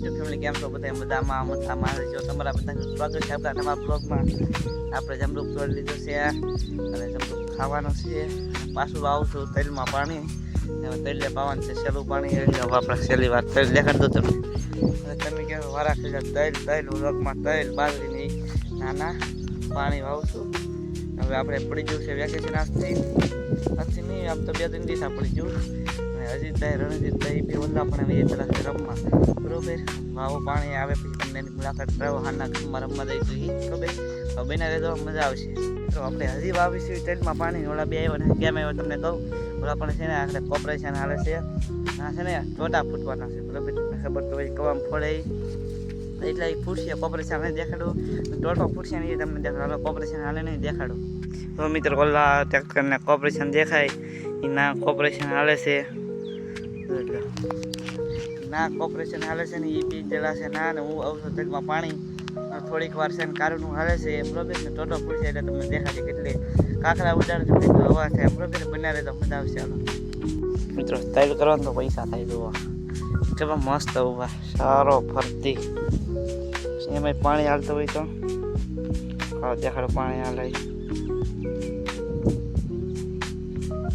YouTube family કેમ છો બધા મજામાં મજામાં જો તમારા બધાનું સ્વાગત છે આપણા નવા બ્લોગમાં આપણે જમરૂખ તોડી લીધું છે અને જમરૂખ ખાવાનું છે પાછું આવું છું તેલમાં પાણી હવે તેલે પાવાનું છે સેલું પાણી એટલે આપણે સેલી વાત તેલ દેખાડ દો તમે અને તમે કેમ વારા ખેલા તેલ વ્લોગમાં તેલ બાજરીની નાના પાણી વાવશું હવે આપણે પડી ગયું છે વેકેશન આજથી નહીં આમ તો 2-3 દિવસ પડી ગયું અને અજીતભાઈ રણજીતભાઈ બી ઓલા પણ એ પેલા રમવા બરોબર વાવો પાણી આવે પછી તમને એની મુલાકાત કરાવો હાના ઘરમાં રમવા દઈશું એ બરોબર તો બના રહેજો મજા આવશે તો આપણે હજી વાવીશું તેલમાં પાણી ઓલા બે આવ્યો ને કેમ આવ્યો તમને કહું ઓલા પણ છે ને આપણે કોર્પોરેશન હાલે છે આ છે ને ટોટા ફૂટવાના છે બરોબર ખબર તો હોય કવામ ફોડે એટલે એ ફૂટશે કોર્પોરેશન દેખાડું ટોટો ફૂટશે ને એ તમને દેખાડો કોર્પોરેશન હાલે નહીં દેખાડો તો મિત્ર ઓલા ટ્રેક્ટરને કોર્પોરેશન દેખાય એના કોર્પોરેશન હાલે છે ના કોર્પોરેશન હાલે છે ને એ બી જલાશે ના ને હું આવું છું તેલમાં પાણી થોડીક વાર છે ને કારનું હાલે છે બરોબર ને ટોટો ફૂટશે એટલે તમને દેખાશે કેટલી કાંકરા ઉડાડજો હવા થાય બરોબર બનાવે તો મજા આવશે મિત્રો સ્ટાઇલ કરવાનું તો પૈસા થાય જોવા કેવા મસ્ત ઉભા સારો ફરતી એમાં પાણી હાલતું હોય તો દેખાડો પાણી હાલે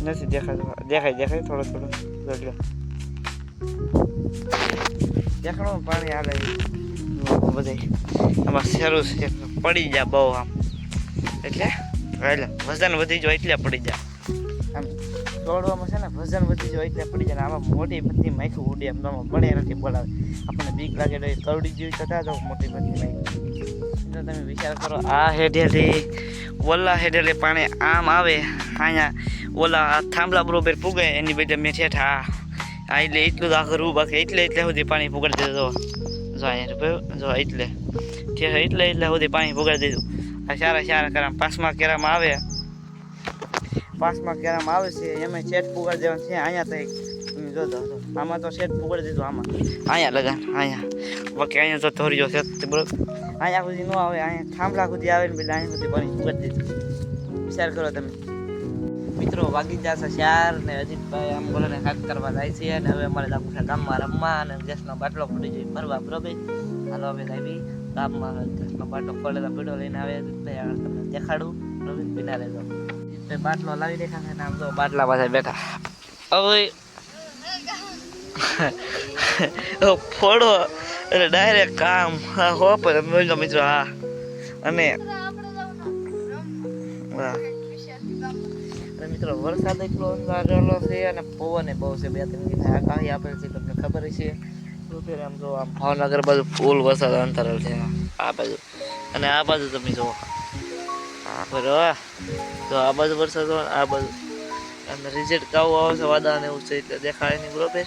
નથી દેખાય થોડો જોડ્યો દેખાડો પાણી હાલે બધે આમાં શરૂ છે પડી જા બહુ આમ એટલે વજન વધી જાય એટલે પડી જાય આમ દોડવામાં છે ને વજન વધી જાય એટલે પડી જાય આમાં મોટી બધી માખું ઉડે એમ બને નથી બોલાવે આપણને બીક લાગે તો કરડી જેવી થતા તો મોટી બધી માખું તમે વિચાર કરો આ હેડેલી ઓલા હેડેલી પાણી આમ આવે અહીંયા ઓલા થાંભલા બરોબર પૂગે એની બેટા મેં ઠેઠા આ એટલે એટલું જ આખું રૂ બાકી એટલે સુધી પાણી પુગાડી દીધું જો અહીંયા જો એટલે સુધી પાણી પુગાડી દીધું આ સારા કરામ પાંચમા કેરામાં આવે છે એમાં શેઠ પુગાડી દેવાનું છે અહીંયા તો જોજો આમાં તો શેઠ પુગાડી દીધું આમાં અહીંયા લગાન અહીંયા બાકી અહીંયા તો ધોરીઓ છે બરોબર અહીંયા સુધી ન આવે અહીંયા થાંભલા સુધી આવે ને પેલા અહીંયા સુધી પાણી પુગાડી દીધું વિચાર કરો તમે મિત્રો વાગી જશે 4 ને અજીતભાઈ આમ બોલે હાથ કરવા જાય છે અને હવે અમારે દાખલા ગામમાં રમવા અને ગેસનો બાટલો પડી જાય ભરવા બરોબર હાલો હવે આવી ગામમાં ગેસનો બાટલો પડેલા પીડો લઈને આવે આગળ તમને દેખાડું બરોબર પીના રહેજો બાટલો લાવી દેખાશે ને આમ તો બાટલા પાસે બેઠા હવે ફોડો એટલે ડાયરેક્ટ કામ હો પર મિત્રો હા અને મિત્રો વરસાદ એટલો અંધારેલો છે અને પવન બહુ છે 2-3 દિવસ આગાહી આપેલ છે તમને ખબર છે બરોબર આમ જો આમ ભાવનગર બાજુ ફૂલ વરસાદ અંધારેલ છે આ બાજુ અને આ બાજુ તમે જુઓ બરોબર તો આ બાજુ વરસાદ આ બાજુ અને રિઝલ્ટ કાવું આવે છે વાદા ને એવું છે એટલે દેખાય નહીં બરોબર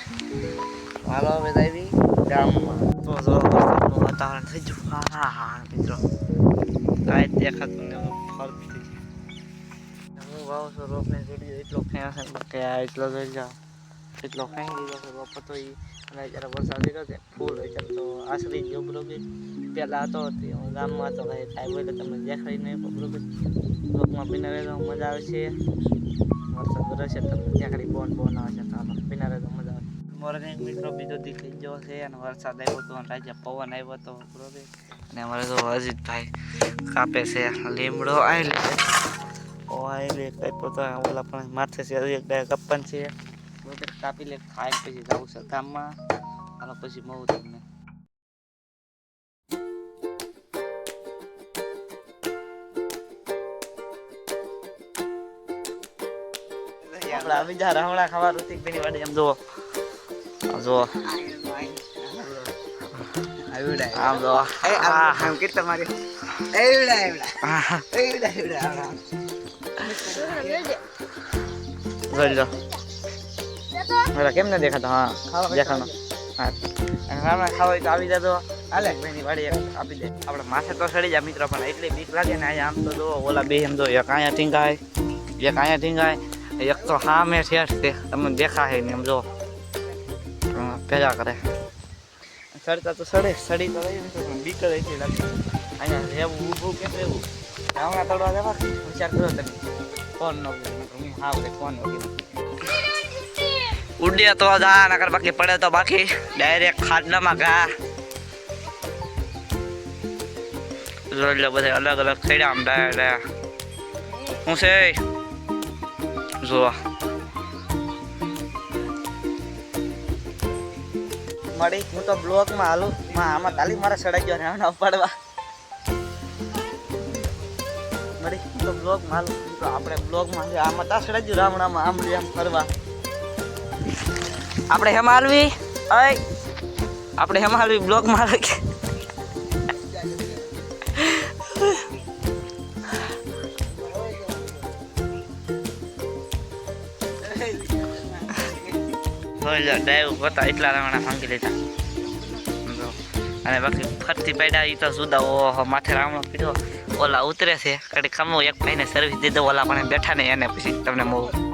હાલો હવે આવી ગામમાં તો જો વરસાદનું વાતાવરણ થઈ ગયું હા મિત્રો કાંઈ દેખાતું ને ફરતી હું વાવ છું રોપને જોડી એટલો ફેંસ કે આ એટલો જોઈ જાઓ એટલો ફેંકી દીધો છે રોપ હતો એ અને જ્યારે વરસાદ લીધો છે ફૂલ અત્યારે તો આશરી ગયો બરોબર પહેલાં હતો હું ગામમાં હતો કાંઈ થાય બોલે તમને દેખાડી નહીં બરોબર રોપમાં પીના રહેતો મજા આવશે વરસાદ રહેશે તમને દેખાડી બોન આવે છે તો પીના રહેતો મજા આવે મોરને મિત્રો બીજો દી થઈ ગયો છે અને વરસાદ આવ્યો હતો અને રાજ્ય પવન આવ્યો હતો બરોબર અને અમારે તો અજીતભાઈ કાપે છે લીમડો આવેલી ઓઈલે કઈ પોતા ઓલા પણ માથે છે એક ડાય કપ્પન છે બરોબર કાપી લે ખાઈ પછી જાવું છે ગામમાં અને પછી મળું તમને આપણા આવી જા રાવણા ખાવા ઋતિક બેની વાડી એમ જો આમ જો આમ કેટલા મારી કેમ ને દેખાતો હા દેખાનો હા ખાવા તો આવી જતો હાલે બેની વાડી આપી દે આપણે માથે તો સડી જાય મિત્ર પણ એટલી બીક લાગે ને અહીંયા આમ તો જો ઓલા બે એમ જો એક અહીંયા ટીંગાય એક તો હા મેં ઠેઠ તે તમને દેખાય ને એમ જો ભેગા કરે સડતા તો સડી તો રહી પણ બીક એટલી લાગે અહીંયા રહેવું ઊભું કેમ રહેવું હમણાં તળવા જવા વિચાર કરો તમે ફોન નો હું હા ફોન ઉડે તો જા નકર બાકી પડે તો બાકી ડાયરેક્ટ ખાડનામાં ઘા જોઈ લો બધા અલગ અલગ થયા આમ ડાયા હું છે જો મળી હું તો બ્લોગમાં હાલું આમાં તાલી મારા સડાઈ ગયો રાવણા ઉપાડવા મળી હું તો બ્લોગમાં હાલું તો આપણે બ્લોગમાં આમાં તા સડાઈ ગયું રાવણામાં આમ આમ ફરવા આપણે હેમાં હાલવી આપણે હેમાં હાલવી બ્લોગમાં હાલે કે ડાઈવ હતા એટલા રાવણા ભાંગી લીધા અને બાકી ફરતી પડ્યા એ તો જુદા ઓહો માથે રાવણો પીડ્યો ઓલા ઉતરે છે કડી ખમો એક ભાઈને સર્વિસ દીધો ઓલા પણ બેઠા ને એને પછી તમને મોવું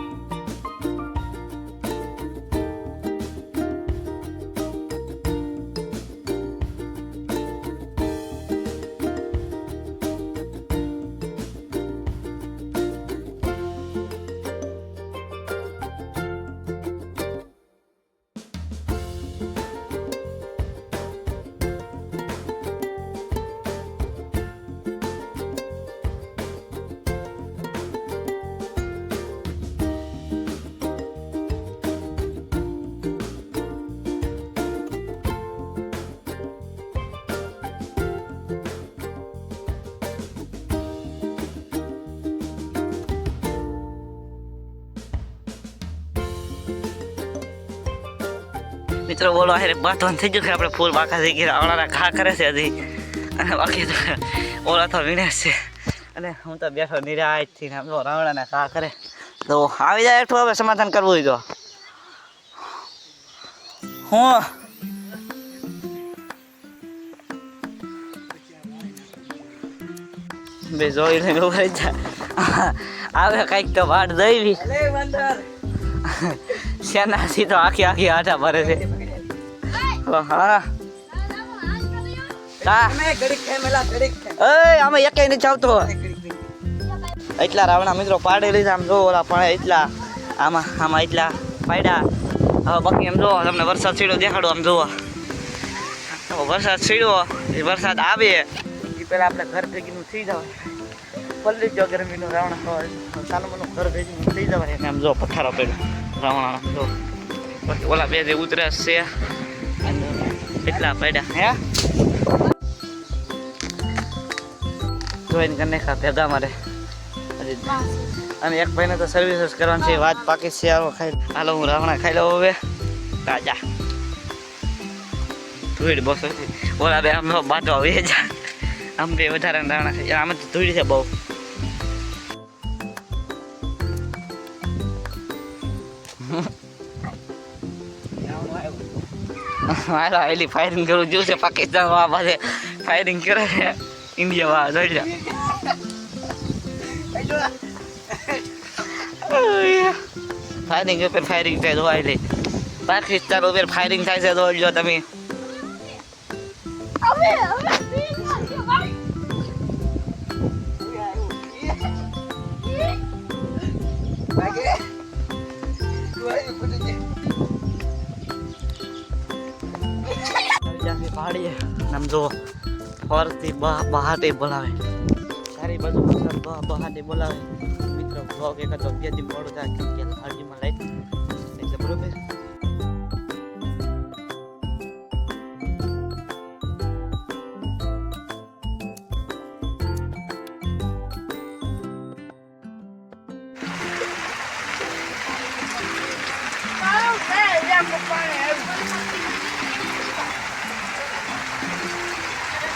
મિત્રો બોલો અરે બાતવાન થઈ ગયું કે આપણે ફૂલ બાકા થઈ ગયા આવનારા ઘા કરે છે હજી અને બાકી તો ઓલા તો વીણે છે અને હું તો બેઠો નિરાશથી ને આમ રાવણાના ઘા કરે તો આવી જાય એટલું હવે સમાધાન કરવું હોય તો હું બે જોઈ લઈને ઉભા જા આવે કંઈક તો વાટ દઈ શેનાથી તો આખી આટા ભરે છે હા અમે એક નથી આવતો એટલા રાવણા મિત્રો પાડી લીધા આમ જો ઓલા પણ એટલા આમાં એટલા પાડ્યા હવે બાકી એમ જો તમને વરસાદ સીડો દેખાડો આમ જુઓ વરસાદ સીડો એ વરસાદ આવે એ પેલા આપણે ઘર ભેગીનું થઈ જવાય પલ્લી જો ગરમીનું રાવણા હોય સાલુનું ઘર ભેગીનું થઈ જવાય એને આમ જો પથ્થારો પડ્યો રાવણા તો પછી ઓલા બે જે ઉતરે છે એટલા પડ્યા હે જોઈને કરીને ખા ભેગા મારે અને એક ભાઈને તો સર્વિસ કરવાની છે વાત પાકી છે આવો ખાઈ હાલો હું રાવણા ખાઈ લઉં હવે તાજા ધૂળ બસ ઓલા બે આમ બાટો આવે જા આમ બે વધારે રાવણા ખાઈ આમ તો ધૂળ છે બહુ મારા એલી ફાયરિંગ કરું જોયું છે પાકિસ્તાન વાળા પાસે ફાયરિંગ કરે છે ઇન્ડિયા વાળા જોઈ જા ફાયરિંગ ઉપર ફાયરિંગ થાય જોવાય લે પાકિસ્તાન ઉપર ફાયરિંગ થાય છે જોઈ લો તમે પાડીએ આમ જો ફરતી બહાટે બોલાવે સારી બાજુ બહાટે બોલાવે મિત્રો બ્લોગ એક હતો 2 દી મોડું થાય કેમ કે હાર્જીમાં લાઈટ એટલે બરોબર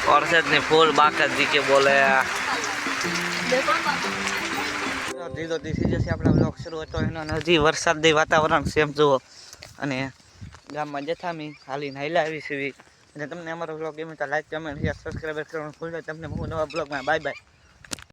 औरसद ने फूल बाकर दी के बोले ધીરો ધીરે જશે આપણા બ્લોગ શરૂ હતો એનો હજી વરસાદી વાતાવરણ સેમ જુઓ અને ગામમાં જથામી હાલીને હાલ્યા આવી છે અને તમને અમારો બ્લોગ ગમે તો લાઈક કમેન્ટ શેર સબસ્ક્રાઈબ કરવાનું ભૂલતા તમને હું નવા બ્લોગમાં બાય બાય